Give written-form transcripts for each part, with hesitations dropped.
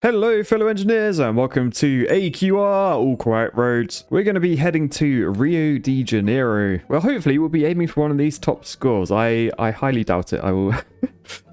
Hello fellow engineers and welcome to AQR, All Quiet Roads. We're going to be heading to Rio de Janeiro. Well, hopefully we'll be aiming for one of these top scores. I highly doubt it. I will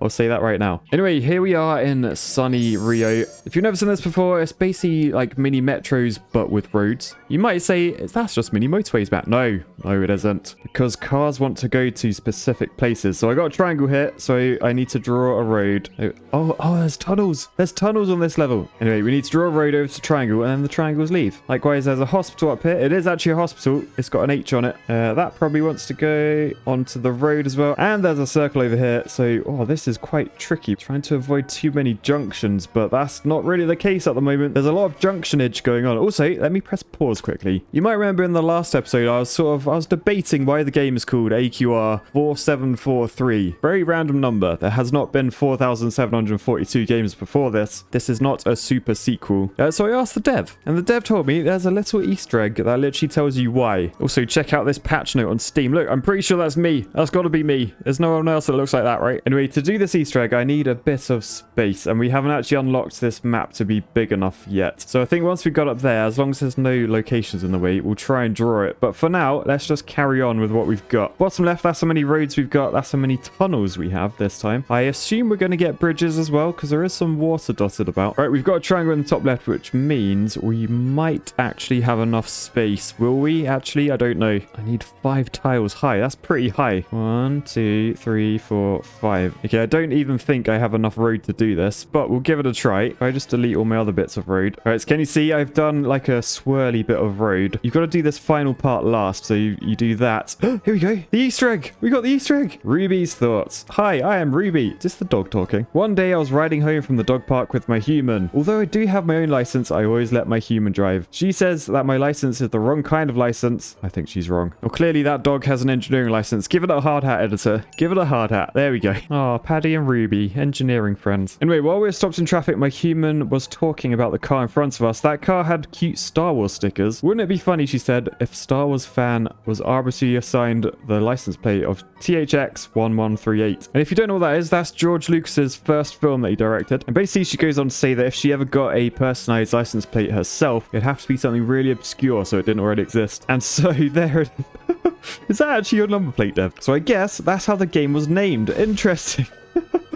I'll say that right now. Anyway, here we are in sunny Rio. If you've never seen this before, it's basically like mini metros but with roads. You might say, that's just mini motorways, Matt. No, it isn't. Because cars want to go to specific places. So I got a triangle here, so I need to draw a road. Oh, there's tunnels. There's tunnels on this level. Anyway, we need to draw a road over to triangle and then the triangles leave. Likewise, there's a hospital up here. It is actually a hospital. It's got an H on it. That probably wants to go onto the road as well. And there's a circle over here. So, this is quite tricky. Trying to avoid too many junctions, but that's not really the case at the moment. There's a lot of junctionage going on. Also, let me press pause quickly. You might remember in the last episode, I was debating why the game is called AQR 4743. Very random number. There has not been 4,742 games before this. This is not a super sequel. So I asked the dev, and the dev told me there's a little Easter egg that literally tells you why. Also, check out this patch note on Steam. Look, I'm pretty sure that's me. That's got to be me. There's no one else that looks like that, right? Anyway, to do this Easter egg, I need a bit of space, and we haven't actually unlocked this map to be big enough yet. So I think once we got up there, as long as there's no locations in the way, we'll try and draw it. But for now, let's just carry on with what we've got. Bottom left, that's how many roads we've got. That's how many tunnels we have this time. I assume we're going to get bridges as well, because there is some water dotted about. All right, we've got a triangle in the top left, which means we might actually have enough space. Will we actually? I don't know. I need 5 tiles high. That's pretty high. 1, 2, 3, 4, 5. Okay, I don't even think I have enough road to do this, but we'll give it a try. If I just delete all my other bits of road. All right, so can you see I've done like a swirly bit of road. You've got to do this final part last, so you do that. Here we go. The Easter egg. We got the Easter egg. Ruby's thoughts. Hi, I am Ruby. Is this the dog talking? One day I was riding home from the dog park with my human. Although I do have my own license, I always let my human drive. She says that my license is the wrong kind of license. I think she's wrong. Well, clearly that dog has an engineering license. Give it a hard hat, editor. Give it a hard hat. There we go. Oh, Paddy and Ruby, engineering friends. Anyway, while we were stopped in traffic, my human was talking about the car in front of us. That car had cute Star Wars stickers. Wouldn't it be funny, she said, if Star Wars fan was arbitrarily assigned the license plate of THX1138. And if you don't know what that is, that's George Lucas's first film that he directed. And basically she goes on to say that if she ever got a personalized license plate herself, it'd have to be something really obscure so it didn't already exist. And so there it is. Is that actually your number plate, Dev? So I guess that's how the game was named. Interesting.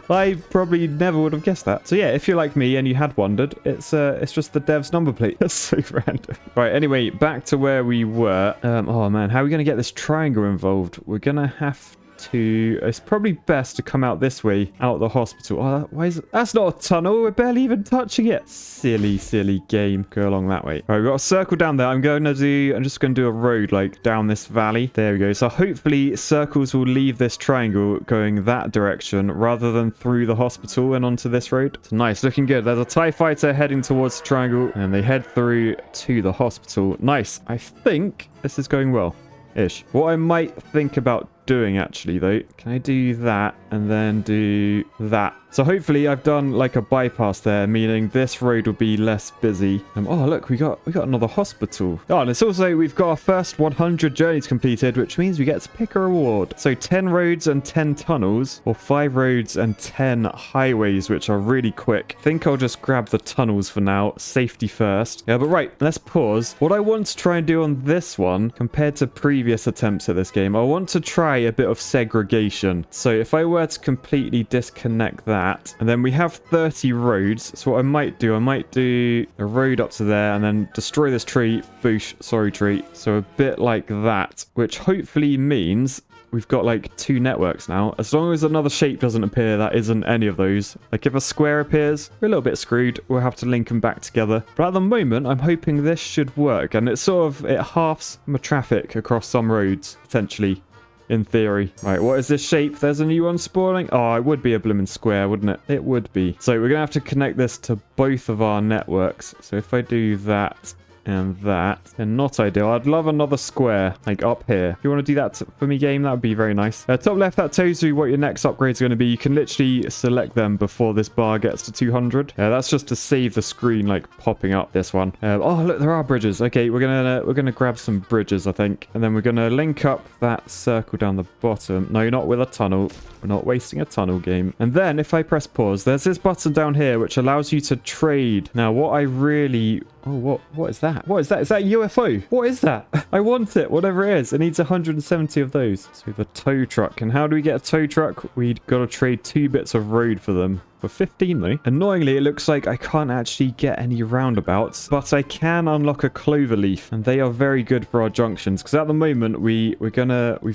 I probably never would have guessed that. So yeah, if you're like me and you had wondered, it's just the dev's number plate. That's so random. Right, anyway, back to where we were. Oh man, how are we going to get this triangle involved? We're going to have to... It's probably best to come out this way, out the hospital. Oh, why is it? That's not a tunnel. We're barely even touching it. Silly game. Go along that way. Right, we've got a circle down there. I'm just going to do a road like down this valley. There we go. So hopefully circles will leave this triangle going that direction rather than through the hospital and onto this road. It's nice. Looking good. There's a TIE fighter heading towards the triangle and they head through to the hospital. Nice. I think this is going well. Ish. What I might think about doing actually though, can I do that and then do that? So hopefully I've done like a bypass there, meaning this road will be less busy. Oh look, we got another hospital. Oh, and it's also, we've got our first 100 journeys completed, which means we get to pick a reward. So 10 roads and 10 tunnels, or 5 roads and 10 highways, which are really quick. I think I'll just grab the tunnels for now, safety first. Yeah, but right, let's pause. What I want to try and do on this one, compared to previous attempts at this game, I want to try a bit of segregation. So if I were to completely disconnect that, and then we have 30 roads, so what I might do a road up to there and then destroy this tree. Boosh, sorry tree. So a bit like that, which hopefully means we've got like 2 networks now. As long as another shape doesn't appear that isn't any of those. Like if a square appears, we're a little bit screwed. We'll have to link them back together. But at the moment, I'm hoping this should work. And it halves my traffic across some roads, potentially. In theory. Right, what is this shape? There's a new one spawning. Oh, it would be a blooming square, wouldn't it? It would be. So we're going to have to connect this to both of our networks. So if I do that and that. And not ideal. I'd love another square, like up here. If you want to do that for me, game, that would be very nice. Top left, that tells you what your next upgrade is going to be. You can literally select them before this bar gets to 200. That's just to save the screen, like popping up this one. Oh, look, there are bridges. Okay, we're gonna grab some bridges, I think, and then we're gonna link up that circle down the bottom. No, not with a tunnel. We're not wasting a tunnel, game. And then if I press pause, there's this button down here which allows you to trade. Now, what I really... Oh, what is that? What is that? Is that a UFO? What is that? I want it, whatever it is. It needs 170 of those. So the tow truck. And how do we get a tow truck? We've got to trade 2 bits of road for them. For 15 though. Annoyingly, it looks like I can't actually get any roundabouts, but I can unlock a cloverleaf, and they are very good for our junctions, because at the moment we've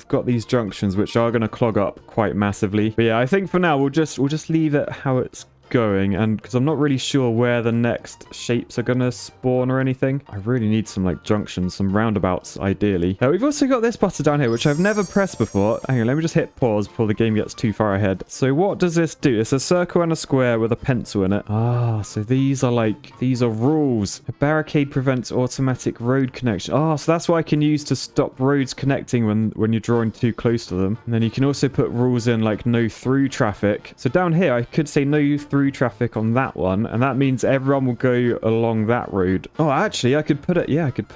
got these junctions which are gonna clog up quite massively. But yeah, I think for now we'll just leave it how it's going, and because I'm not really sure where the next shapes are gonna spawn or anything. I really need some like junctions, some roundabouts ideally. We've also got this button down here which I've never pressed before. Hang on, let me just hit pause before the game gets too far ahead. So what does this do? It's a circle and a square with a pencil in it. So these are rules. A barricade prevents automatic road connection. So that's what I can use to stop roads connecting when you're drawing too close to them. And then you can also put rules in like no through traffic. So down here I could say no through traffic on that one, and that means everyone will go along that road. Actually I could put it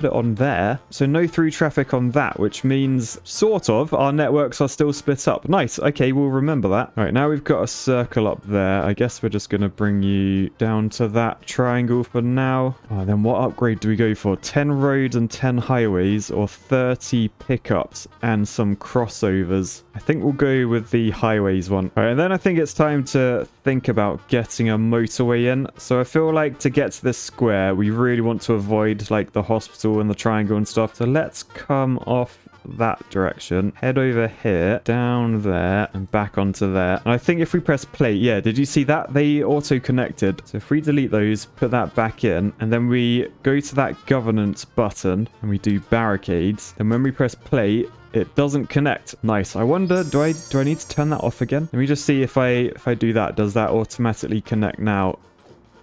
on there, so no through traffic on that, which means sort of our networks are still split up. Nice. Okay, we'll remember that. All right, now we've got a circle up there. I guess we're just gonna bring you down to that triangle for now. Then what upgrade do we go for? 10 roads and 10 highways, or 30 pickups and some crossovers? I think we'll go with the highways one. All right, and then I think it's time to think about getting a motorway in. So I feel like to get to this square, we really want to avoid like the hospital and the triangle and stuff. So let's come off that direction, head over here, down there, and back onto there. And I think if we press play, yeah, did you see that? They auto-connected. So if we delete those, put that back in, and then we go to that governance button, and we do barricades. And when we press play, it doesn't connect. Nice. I wonder, do I need to turn that off again? Let me just see if I do that. Does that automatically connect now?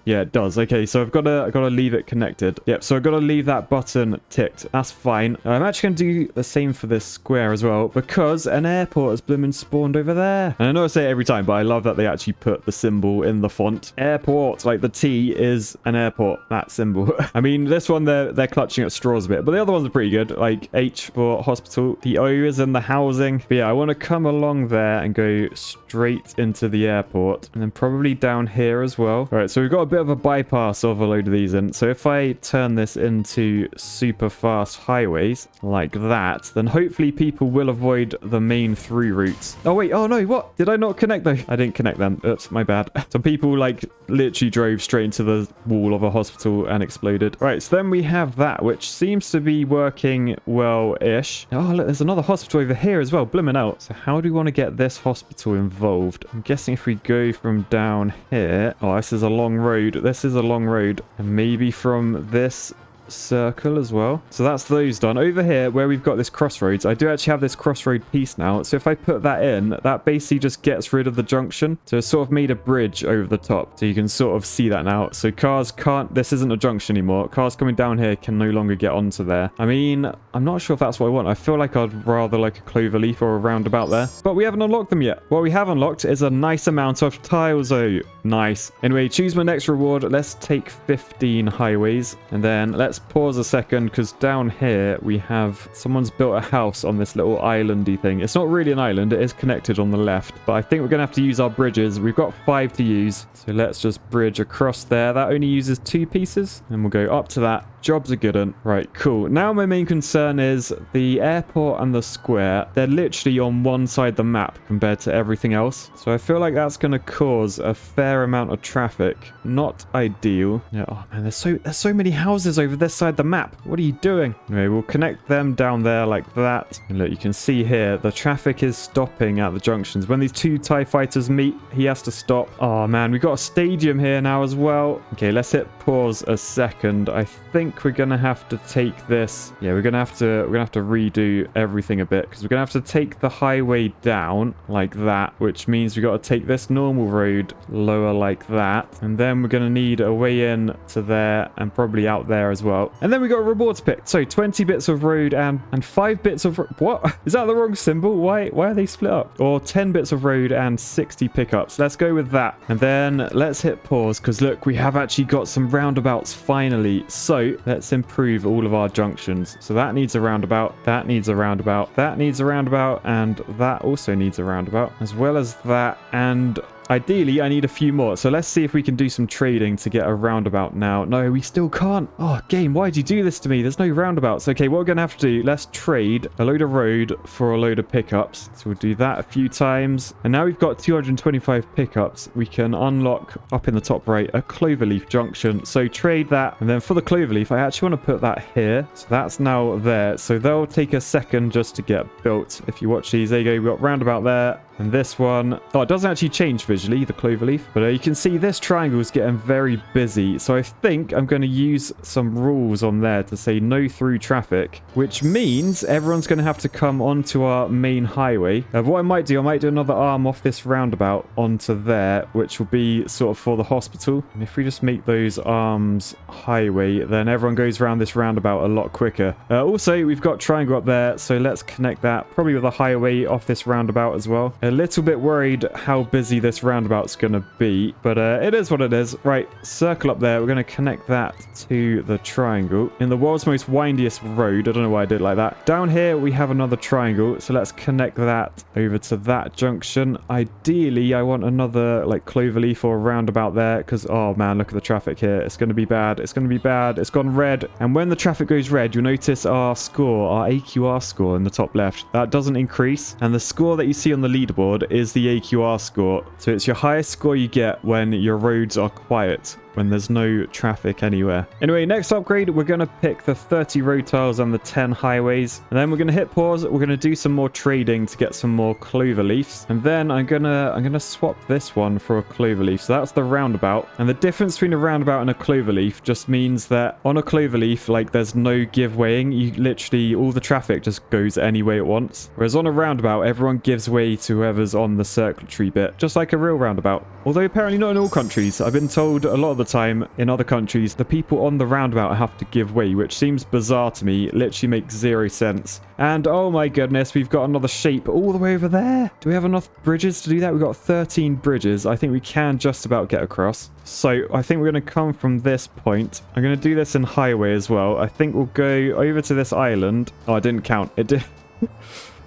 Yeah, it does. Okay, so I've got to leave it connected. Yep, so I've got to leave that button ticked. That's fine. I'm actually going to do the same for this square as well, because an airport has blooming spawned over there. And I know I say it every time, but I love that they actually put the symbol in the font. Airport, like the T is an airport, that symbol. I mean, this one, they're clutching at straws a bit, but the other ones are pretty good. Like H for hospital. The O is in the housing. But yeah, I want to come along there and go straight into the airport, and then probably down here as well. All right, so we've got a bit of a bypass of a load of these in. So if I turn this into super fast highways like that, then hopefully people will avoid the main through routes. Oh wait, oh no, what? Did I not connect though? I didn't connect them. Oops, my bad. Some people like literally drove straight into the wall of a hospital and exploded. All right, so then we have that, which seems to be working well-ish. Oh look, there's another hospital over here as well, blooming out. So how do we want to get this hospital involved? I'm guessing if we go from down here. Oh, this is a long road. This is a long road, and maybe from this circle as well. So that's those done. Over here where we've got this crossroads, I do actually have this crossroad piece now, so if I put that in, that basically just gets rid of the junction. So it's sort of made a bridge over the top, so you can sort of see that now. So cars can't, this isn't a junction anymore, cars coming down here can no longer get onto there. I mean, I'm not sure if that's what I want. I feel like I'd rather like a cloverleaf or a roundabout there, but we haven't unlocked them yet. What we have unlocked is a nice amount of tiles. Oh, nice. Anyway, choose my next reward. Let's take 15 highways, and then let's pause a second, because down here we have someone's built a house on this little islandy thing. It's not really an island, it is connected on the left, but I think we're gonna have to use our bridges. We've got 5 to use, so let's just bridge across there. That only uses 2 pieces, and we'll go up to that. Job's a good one. Right, cool. Now my main concern is the airport and the square. They're literally on one side of the map compared to everything else, so I feel like that's going to cause a fair amount of traffic. Not ideal. Yeah, oh man, there's so many houses over this side of the map. What are you doing? Anyway, we'll connect them down there like that, and look, you can see here the traffic is stopping at the junctions. When these 2 TIE fighters meet, he has to stop. Oh man, we've got a stadium here now as well. Okay, let's hit pause a second. I think we're gonna have to take this. Yeah, we're gonna have to redo everything a bit, because we're gonna have to take the highway down like that, which means we got to take this normal road lower like that, and then we're gonna need a way in to there and probably out there as well. roundabout. And then we got a rewards pick. So 20 bits of road and 5 bits of... What? Is that the wrong symbol? Why are they split up? Or 10 bits of road and 60 pickups. Let's go with that. And then let's hit pause because look, we have actually got some roundabouts finally. So let's improve all of our junctions. So that needs a roundabout. That needs a roundabout. That needs a roundabout. And that also needs a roundabout. As well as that. And ideally, I need a few more. So let's see if we can do some trading to get a roundabout now. No, we still can't. Oh, game, why did you do this to me? There's no roundabouts. Okay, what we're going to have to do, let's trade a load of road for a load of pickups. So we'll do that a few times. And now we've got 225 pickups. We can unlock up in the top right a cloverleaf junction. So trade that. And then for the cloverleaf, I actually want to put that here. So that's now there. So they'll take a second just to get built. If you watch these, there you go. We've got roundabout there. And this one, oh, it doesn't actually change visually, the cloverleaf. But you can see this triangle is getting very busy. So I think I'm going to use some rules on there to say no through traffic, which means everyone's going to have to come onto our main highway. What I might do another arm off this roundabout onto there, which will be sort of for the hospital. And if we just make those arms highway, then everyone goes around this roundabout a lot quicker. Also, we've got triangle up there. So let's connect that probably with a highway off this roundabout as well. A little bit worried how busy this roundabout's going to be, but it is what it is. Right, circle up there. We're going to connect that to the triangle in the world's most windiest road. I don't know why I did it like that. Down here, we have another triangle, so let's connect that over to that junction. Ideally, I want another like cloverleaf or roundabout there because, oh man, look at the traffic here. It's going to be bad. It's going to be bad. It's gone red. And when the traffic goes red, you'll notice our score, our AQR score in the top left, that doesn't increase. And the score that you see on the leaderboard is the AQR score. So it's your highest score you get when your roads are quiet, when there's no traffic anywhere. Anyway, next upgrade, we're going to pick the 30 road tiles and the 10 highways. And then we're going to hit pause. We're going to do some more trading to get some more cloverleafs. And then I'm gonna swap this one for a cloverleaf. So that's the roundabout. And the difference between a roundabout and a cloverleaf just means that on a cloverleaf, like there's no give-waying. You literally, all the traffic just goes any way it wants. Whereas on a roundabout, everyone gives way to whoever's on the circulatory bit, just like a real roundabout. Although apparently not in all countries. I've been told a lot of the time in other countries, the people on the roundabout have to give way, which seems bizarre to me. It literally makes zero sense. And oh my goodness, we've got another shape all the way over there. Do we have enough bridges to do that? We've got 13 bridges. I think we can just about get across. So I think we're going to come from this point. I'm going to do this in highway as well. I think we'll go over to this island. Oh, I didn't count. It did.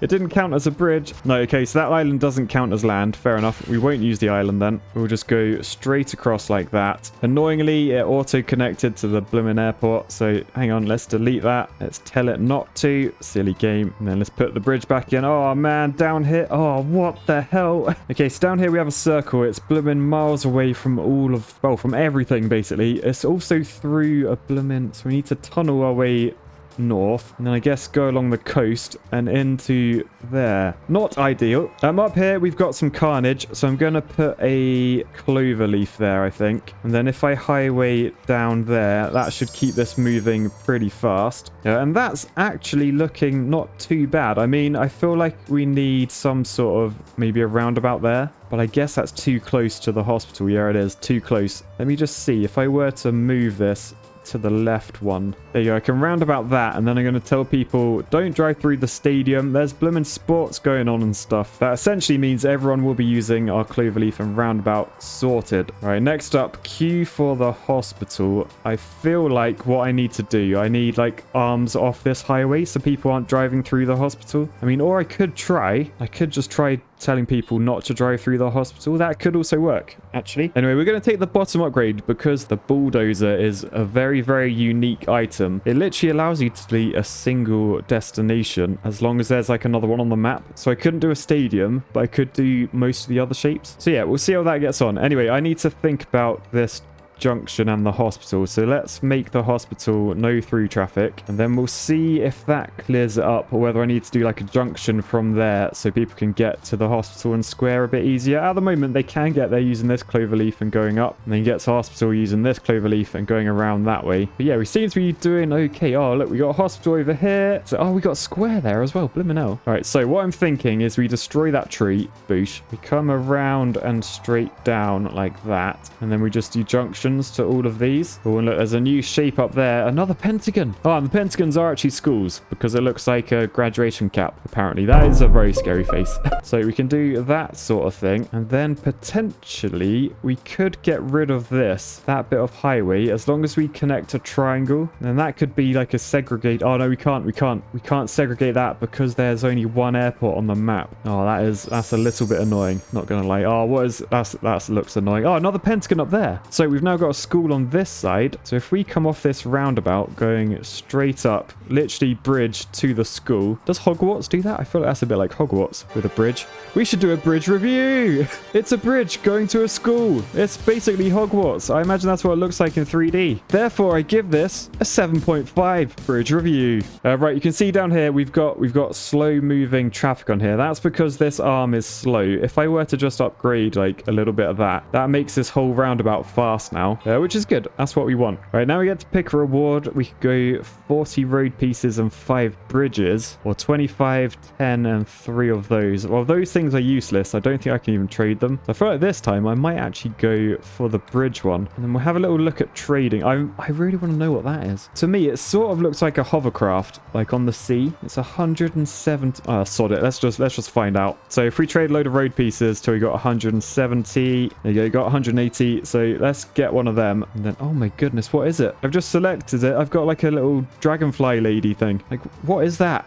It didn't count as a bridge. No, okay, so that island doesn't count as land. Fair enough. We won't use the island then. We'll just go straight across like that. Annoyingly, it auto-connected to the blooming airport. So hang on, let's delete that. Let's tell it not to. Silly game. And then let's put the bridge back in. Oh, man, down here. Oh, what the hell? Okay, so down here we have a circle. It's blooming miles away from all of, well, from everything, basically. It's also through a blooming, so we need to tunnel our way north and then I guess go along the coast and into there. Not ideal. Up here we've got some carnage, so I'm gonna put a cloverleaf there, I think, and then if I highway down there, that should keep this moving pretty fast. And that's actually looking not too bad. I mean, I feel like we need some sort of maybe a roundabout there, but I guess that's too close to the hospital. Yeah, it is too close. Let me just see if I were to move this to the left one. There you go. I can round about that, and then I'm going to tell people don't drive through the stadium. There's blooming sports going on and stuff. That essentially means everyone will be using our cloverleaf and roundabout sorted. All right, next up, queue for the hospital. I feel like what I need to do, I need like arms off this highway so people aren't driving through the hospital. I mean, or I could just try telling people not to drive through the hospital. That could also work, actually. Anyway, we're going to take the bottom upgrade because the bulldozer is a very, very unique item. It literally allows you to delete a single destination as long as there's like another one on the map. So I couldn't do a stadium, but I could do most of the other shapes. So yeah, we'll see how that gets on. Anyway, I need to think about this junction and the hospital, so let's make the hospital no through traffic, and then we'll see if that clears it up, or whether I need to do like a junction from there so people can get to the hospital and square a bit easier. At the moment they can get there using this cloverleaf and going up, and then get to hospital using this cloverleaf and going around that way. But yeah, we seem to be doing okay. Oh look, we got a hospital over here, so oh, we got a square there as well. Blimmin' hell. All right, so what I'm thinking is we destroy that tree, boosh, we come around and straight down like that, and then we just do junction junctions to all of these. Oh, and look, there's a new shape up there. Another pentagon. Oh, and the pentagons are actually schools because it looks like a graduation cap, apparently. That is a very scary face. So we can do that sort of thing. And then potentially we could get rid of that bit of highway, as long as we connect a triangle. And that could be like a segregate. Oh, no, we can't segregate that because there's only one airport on the map. Oh, that's a little bit annoying. Not gonna lie. Oh, that looks annoying. Oh, another pentagon up there. So we've now got a school on this side. So if we come off this roundabout going straight up, literally bridge to the school. Does Hogwarts do that? I feel like that's a bit like Hogwarts with a bridge. We should do a bridge review. It's a bridge going to a school. It's basically Hogwarts. I imagine that's what it looks like in 3D. Therefore, I give this a 7.5 bridge review. Right, you can see down here we've got slow moving traffic on here. That's because this arm is slow. If I were to just upgrade like a little bit of that makes this whole roundabout fast now, which is good. That's what we want. Right, now we get to pick a reward. We could go 40 road pieces and 5 bridges, or 25, 10, and 3 of those. Well, those things are useless. I don't think I can even trade them. So I feel like this time I might actually go for the bridge one, and then we'll have a little look at trading. I really want to know what that is. To me, it sort of looks like a hovercraft, like on the sea. It's 170. Oh, sod it. Let's just find out. So if we trade a load of road pieces till we got 170, there you go, got 180. So let's get one of them. And then, oh my goodness, what is it? I've just selected it. I've got like a little dragonfly lady thing. Like, what is that?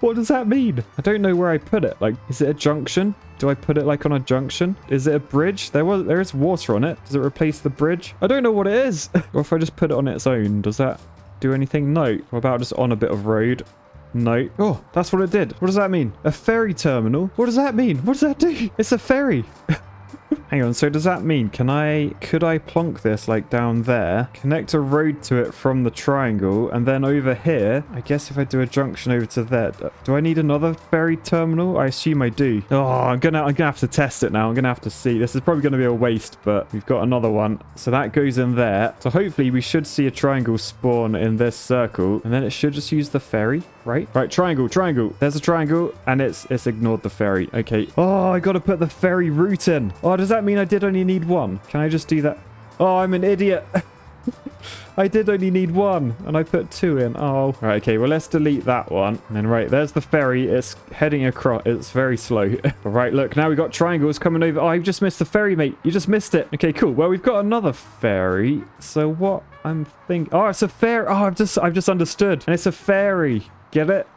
What does that mean? I don't know where I put it. Like, is it a junction? Do I put it like on a junction? Is it a bridge? There is water on it. Does it replace the bridge? I don't know what it is. Or if I just put it on its own, does that do anything? No. What about just on a bit of road? No. Oh, that's what it did. What does that mean? A ferry terminal? What does that mean? What does that do? It's a ferry. Hang on, so does that mean, could I plonk this like down there, connect a road to it from the triangle, and then over here, I guess if I do a junction over to there, do I need another ferry terminal? I assume I do. Oh, I'm gonna have to test it now. I'm gonna have to see. This is probably gonna be a waste, but we've got another one. So that goes in there. So hopefully we should see a triangle spawn in this circle, and then it should just use the ferry, right? Right, triangle. There's a triangle, and it's ignored the ferry. Okay. Oh, I gotta put the ferry route in. Oh, does that mean I did only need one? Can I just do that? Oh, I'm an idiot. I did only need one, and I put 2 in. Oh. Right, okay, well, let's delete that one. And then, right, there's the ferry. It's heading across. It's very slow. Right, look, now we've got triangles coming over. Oh, you just missed the ferry, mate. You just missed it. Okay, cool. Well, we've got another ferry. So what I'm thinking... Oh, it's a ferry. Oh, I've just understood. And it's a ferry. Get it?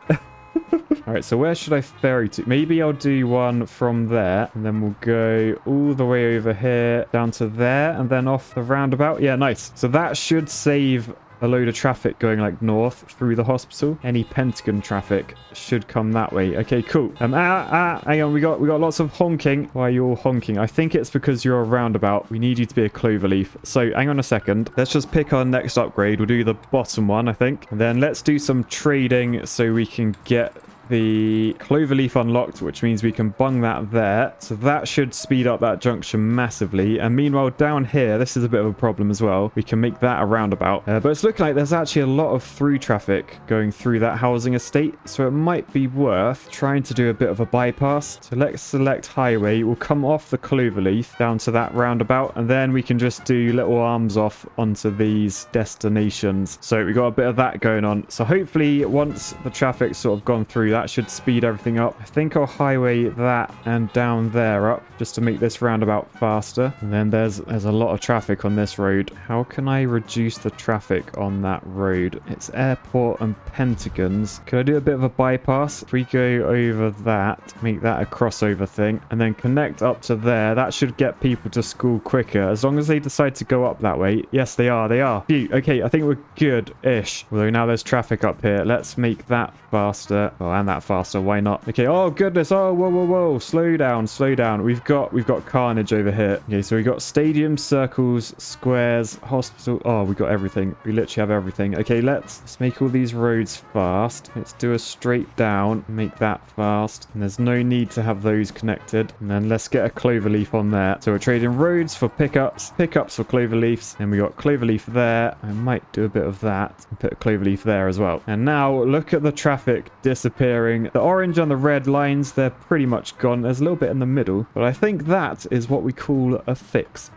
All right, so where should I ferry to? Maybe I'll do one from there, and then we'll go all the way over here down to there, and then off the roundabout. Yeah, nice. So that should save a load of traffic going like north through the hospital. Any pentagon traffic should come that way. Okay, cool. Hang on, we got lots of honking. Why are you all honking? I think it's because you're a roundabout. We need you to be a cloverleaf. So hang on a second. Let's just pick our next upgrade. We'll do the bottom one, I think. And then let's do some trading so we can get the cloverleaf unlocked, which means we can bung that there. So that should speed up that junction massively. And meanwhile, down here, this is a bit of a problem as well. We can make that a roundabout. But it's looking like there's actually a lot of through traffic going through that housing estate. So it might be worth trying to do a bit of a bypass. So let's select highway. We'll come off the cloverleaf down to that roundabout. And then we can just do little arms off onto these destinations. So we got a bit of that going on. So hopefully once the traffic's sort of gone through, that should speed everything up. I think I'll highway that and down there up just to make this roundabout faster. And then there's a lot of traffic on this road. How can I reduce the traffic on that road? It's airport and pentagons. Could I do a bit of a bypass? If we go over that, make that a crossover thing, and then connect up to there, that should get people to school quicker, as long as they decide to go up that way. Yes, they are. Phew. Okay, I think we're good-ish. Although now there's traffic up here. Let's make that faster. Oh, and that faster. Why not? Okay. Oh, goodness. Oh, whoa. Slow down. We've got carnage over here. Okay, so we got stadiums, circles, squares, hospital. Oh, we got everything. We literally have everything. Okay, let's make all these roads fast. Let's do a straight down. Make that fast. And there's no need to have those connected. And then let's get a cloverleaf on there. So we're trading roads for pickups for cloverleafs. And we got cloverleaf there. I might do a bit of that and put a cloverleaf there as well. And now look at the traffic disappearing. The orange and the red lines, they're pretty much gone. There's a little bit in the middle, but I think that is what we call a fix.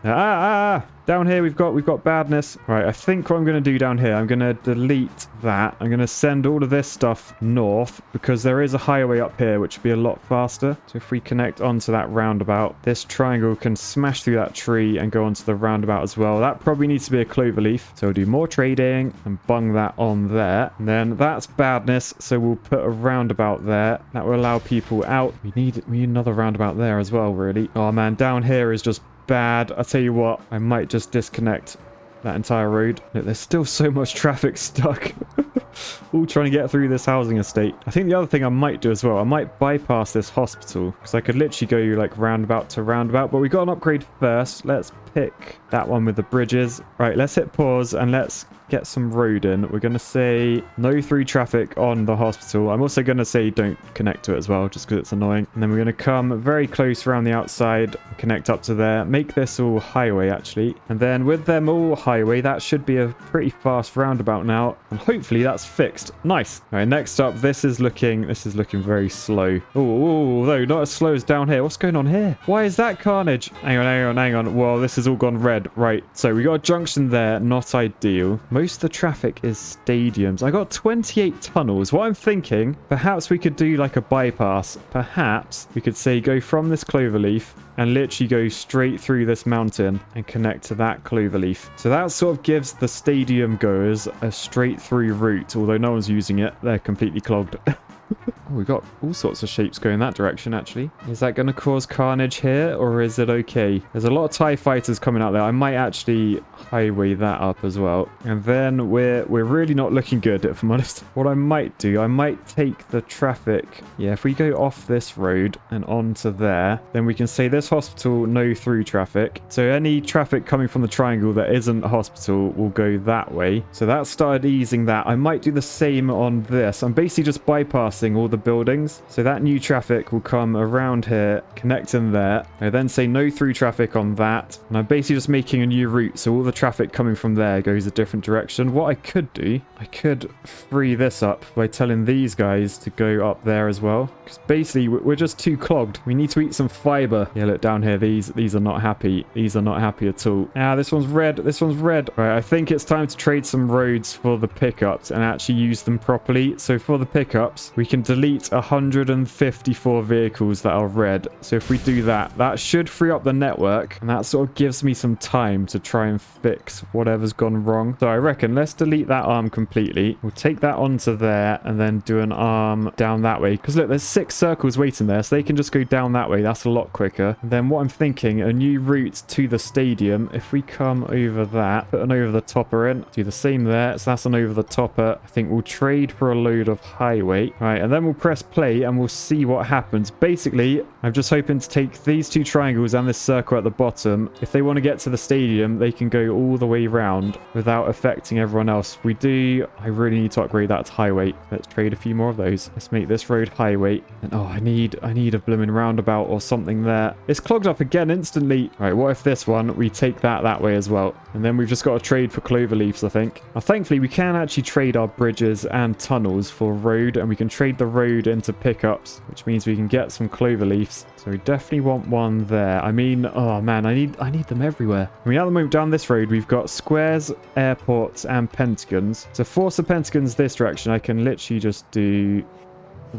Down here, we've got badness. Right, I think what I'm going to do down here, I'm going to delete that. I'm going to send all of this stuff north because there is a highway up here, which would be a lot faster. So if we connect onto that roundabout, this triangle can smash through that tree and go onto the roundabout as well. That probably needs to be a cloverleaf. So we'll do more trading and bung that on there. And then that's badness. So we'll put a roundabout there. That will allow people out. We need another roundabout there as well, really. Oh man, down here is just bad. I'll tell you what, I might just disconnect that entire road. Look, there's still so much traffic stuck. All trying to get through this housing estate. I think the other thing I might do as well, I might bypass this hospital because I could literally go like roundabout to roundabout, but we got an upgrade first. Let's pick that one with the bridges. Right, let's hit pause and let's get some road in. We're going to say no through traffic on the hospital. I'm also going to say don't connect to it as well, just because it's annoying. And then we're going to come very close around the outside, connect up to there, make this all highway actually. And then with them all highway, that should be a pretty fast roundabout now. And hopefully that's fixed. Nice. All right, next up, this is looking very slow. Oh, though not as slow as down here. What's going on here? Why is that carnage? Hang on. Well, this has all gone red. Right, so we got a junction there, not ideal. Most of the traffic is stadiums. I got 28 tunnels. What I'm thinking, perhaps we could do like a bypass. Perhaps we could say go from this cloverleaf and literally go straight through this mountain and connect to that cloverleaf. So that sort of gives the stadium goers a straight through route, although no one's using it. They're completely clogged. Oh, we got all sorts of shapes going that direction, actually. Is that going to cause carnage here, or is it okay? There's a lot of TIE fighters coming out there. I might actually highway that up as well. And then we're really not looking good, if I'm honest. What I might do, I might take the traffic. Yeah, if we go off this road and onto there, then we can say this hospital, no through traffic. So any traffic coming from the triangle that isn't a hospital will go that way. So that started easing that. I might do the same on this. I'm basically just bypassing all the buildings, so that new traffic will come around here, connect in there. I then say no through traffic on that, and I'm basically just making a new route, so all the traffic coming from there goes a different direction. What I could do, I could free this up by telling these guys to go up there as well, because basically we're just too clogged. We need to eat some fiber. Yeah, look down here, these are not happy. These are not happy at all. This one's red. Right, I think it's time to trade some roads for the pickups and actually use them properly. So for the pickups, we can delete 154 vehicles that are red. So if we do that, that should free up the network, and that sort of gives me some time to try and fix whatever's gone wrong. So I reckon let's delete that arm completely. We'll take that onto there and then do an arm down that way, because look, there's 6 circles waiting there, so they can just go down that way. That's a lot quicker. And then what I'm thinking, a new route to the stadium. If we come over that, put an over the topper in, do the same there. So that's an over the topper. I think we'll trade for a load of highway. Right, and then we'll press play and we'll see what happens. Basically, I'm just hoping to take these 2 triangles and this circle at the bottom. If they want to get to the stadium, they can go all the way around without affecting everyone else. I really need to upgrade that to highway. Let's trade a few more of those. Let's make this road highway. And oh, I need a blooming roundabout or something there. It's clogged up again instantly. Right, what if this one, we take that way as well? And then we've just got to trade for cloverleafs, I think. Now, thankfully, we can actually trade our bridges and tunnels for road, and we can trade the road into pickups, which means we can get some cloverleafs. So we definitely want one there. I mean, oh man, I need them everywhere. I mean, at the moment down this road, we've got squares, airports, and pentagons. To force the pentagons this direction, I can literally just do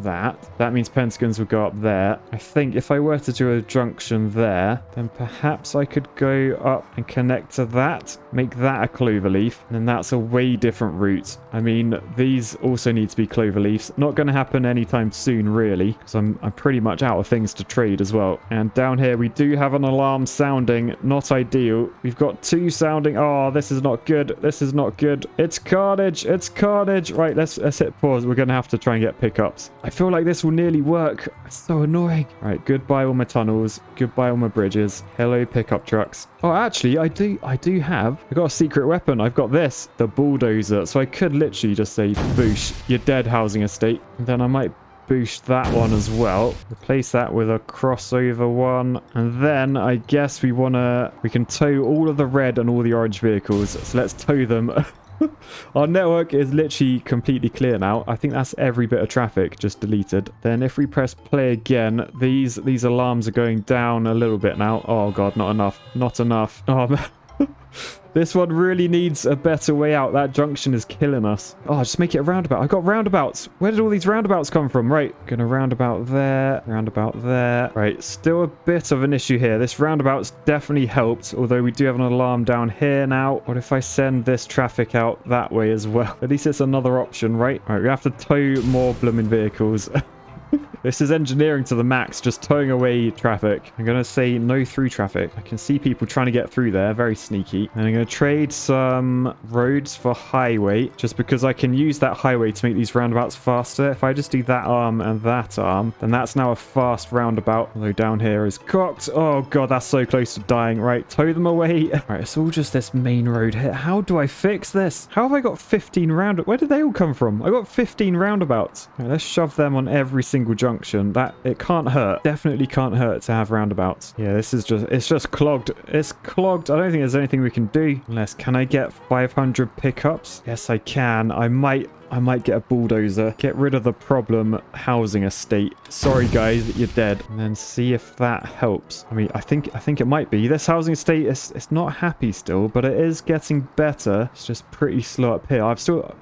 that means pentagons would go up there. I think if I were to do a junction there, then perhaps I could go up and connect to that, make that a cloverleaf, and then that's a way different route. I mean, these also need to be cloverleafs. Not going to happen anytime soon, really, because I'm pretty much out of things to trade as well. And down here, we do have an alarm sounding. Not ideal. We've got 2 sounding. Oh, this is not good. This is not good. It's carnage. It's carnage. Right, let's hit pause. We're going to have to try and get pickups. I feel like this will nearly work. It's so annoying. Right, goodbye all my tunnels. Goodbye all my bridges. Hello, pickup trucks. Oh, actually, I do have. I've got a secret weapon. I've got this, the bulldozer. So I could literally just say, boosh, you're dead, housing estate. And then I might boost that one as well. Replace that with a crossover one. And then I guess we can tow all of the red and all the orange vehicles. So let's tow them. Our network is literally completely clear now. I think that's every bit of traffic just deleted. Then if we press play again, these alarms are going down a little bit now. Oh god, not enough. Not enough. Oh man. This one really needs a better way out. That junction is killing us. Oh, just make it a roundabout. I've got roundabouts. Where did all these roundabouts come from? Right, gonna roundabout there, roundabout there. Right, still a bit of an issue here. This roundabout's definitely helped, although we do have an alarm down here now. What if I send this traffic out that way as well? At least it's another option, right? All right, we have to tow more blooming vehicles. This is engineering to the max, just towing away traffic. I'm going to say no through traffic. I can see people trying to get through there. Very sneaky. And I'm going to trade some roads for highway, just because I can use that highway to make these roundabouts faster. If I just do that arm and that arm, then that's now a fast roundabout. Although down here is cocked. Oh god, that's so close to dying. Right, tow them away. Right, it's all just this main road here. How do I fix this? How have I got 15 roundabouts? Where did they all come from? I got 15 roundabouts. Right, let's shove them on every single junction. That it can't hurt. Definitely can't hurt to have roundabouts. Yeah, this is just, it's just clogged. It's clogged. I don't think there's anything we can do. Unless, can I get 500 pickups? Yes, I can. I might get a bulldozer. Get rid of the problem housing estate. Sorry guys, you're dead. And then see if that helps. I mean, I think it might be. This housing estate is, it's not happy still, but it is getting better. It's just pretty slow up here.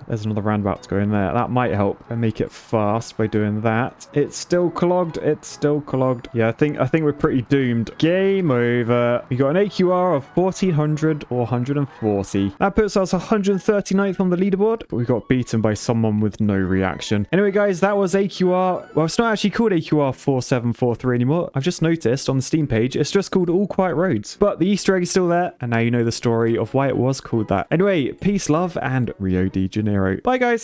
There's another roundabout to go in there. That might help. I make it fast by doing that. It's still clogged. It's still clogged. Yeah, I think we're pretty doomed. Game over. We got an AQR of 1400 or 140. That puts us 139th on the leaderboard, but we got beaten by someone with no reaction. Anyway guys, that was AQR. Well, it's not actually called AQR 4743 anymore. I've just noticed on the Steam page it's just called All Quiet Roads, but the Easter egg is still there, and now you know the story of why it was called that. Anyway, peace, love, and Rio de Janeiro. Bye guys.